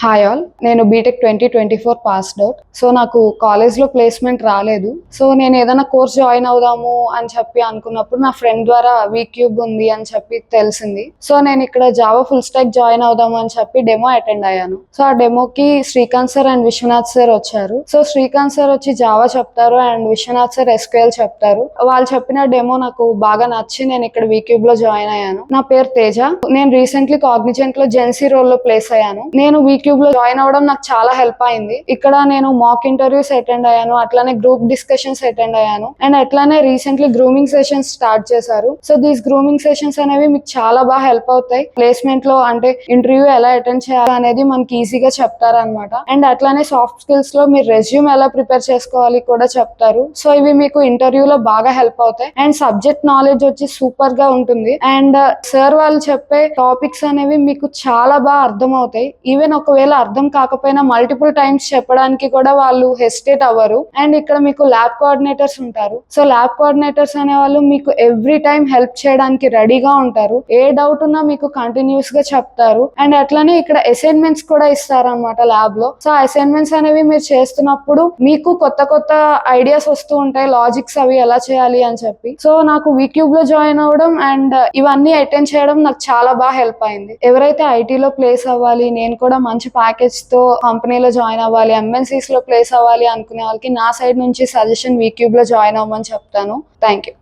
Hi all, నేను BTech 2024 passed out. So నాకు కాలేజ్లో ప్లేస్మెంట్ రాలేదు. సో నేను ఏదైనా కోర్స్ జాయిన్ అవుదాము అని చెప్పి అనుకున్నప్పుడు నా ఫ్రెండ్ ద్వారా వీక్యూబ్ ఉంది అని చెప్పి తెలిసింది. సో నేను ఇక్కడ జావా ఫుల్ స్టాక్ జాయిన్ అవుదాము అని చెప్పి డెమో అటెండ్ అయ్యాను. సో ఆ డెమోకి Srikanth sir and Viswanath sir వచ్చారు. సో శ్రీకాంత్ సార్ వచ్చి జావా చెప్తారు అండ్ విశ్వనాథ్ సార్ ఎస్క్యూఎల్ చెప్తారు. వాళ్ళు చెప్పిన డెమో నాకు బాగా నచ్చి నేను ఇక్కడ వీక్యూబ్ లో జాయిన్ అయ్యాను. నా పేరు తేజ. నేను రీసెంట్లీ కాగ్నిజెంట్ లో జెన్సీ రోల్ లో ప్లేస్ అయ్యాను. నేను వీక్యూబ్ లో జాయిన్ అవ్వడం నాకు చాలా హెల్ప్ అయింది. ఇక్కడ నేను మాక్ ఇంటర్వ్యూస్ అటెండ్ అయ్యాను, అట్లానే గ్రూప్ డిస్కషన్స్ అటెండ్ అయ్యాను అండ్ అట్లానే రీసెంట్లీ గ్రూమింగ్ సెషన్స్ స్టార్ట్ చేశారు. సో దీస్ గ్రూమింగ్ సెషన్స్ అనేవి మీకు చాలా బాగా హెల్ప్ అవుతాయి. ప్లేస్మెంట్ లో అంటే ఇంటర్వ్యూ ఎలా అటెండ్ చేయాలి అనేది మనకి ఈజీగా చెప్తారనమాట. అండ్ అట్లానే సాఫ్ట్ స్కిల్స్ లో మీరు రెజ్యూమ్ ఎలా ప్రిపేర్ చేసుకోవాలి కూడా చెప్తారు. సో ఇవి మీకు ఇంటర్వ్యూలో బాగా హెల్ప్ అవుతాయి. అండ్ సబ్జెక్ట్ నాలెడ్జ్ వచ్చి సూపర్ గా ఉంటుంది. అండ్ సార్ వాళ్ళు చెప్పే టాపిక్స్ అనేవి మీకు చాలా బాగా అర్థం అవుతాయి. ఈవెన్ ఒకవేళ అర్థం కాకపోయినా మల్టిపుల్ టైమ్స్ చెప్పడానికి కూడా వాళ్ళు హెసిటేట్ అవ్వరు. అండ్ ఇక్కడ మీకు ల్యాబ్ కోఆర్డినేటర్స్ ఉంటారు. సో ల్యాబ్ కోఆర్డినేటర్స్ అనే వాళ్ళు మీకు ఎవ్రీ టైం హెల్ప్ చేయడానికి రెడీగా ఉంటారు. ఏ డౌట్ ఉన్నా మీకు కంటిన్యూస్ గా చెప్తారు. అండ్ అట్లానే ఇక్కడ అసైన్మెంట్స్ కూడా ఇస్తారనమాట ల్యాబ్ లో. సో అసైన్మెంట్స్ అనేవి మీరు చేస్తున్నప్పుడు మీకు కొత్త కొత్త ఐడియాస్ వస్తూ ఉంటాయి, లాజిక్స్ అవి ఎలా చేయాలి అని చెప్పి. సో నాకు వీక్యూబ్ లో జాయిన్ అవ్వడం అండ్ ఇవన్నీ అటెండ్ చేయడం నాకు చాలా బాగా హెల్ప్ అయింది. ఎవరైతే ఐటీలో ప్లేస్ అవ్వాలి, నేను కూడా మంచి ప్యాకేజ్ తో కంపెనీలో జాయిన్ అవ్వాలి, ఎంఎన్సీస్ లో ప్లేస్ అవ్వాలి అనుకునే వాళ్ళకి నా సైడ్ నుంచి సజెషన్ వీక్యూబ్ లో జాయిన్ అవ్వమని చెప్తాను. Thank you.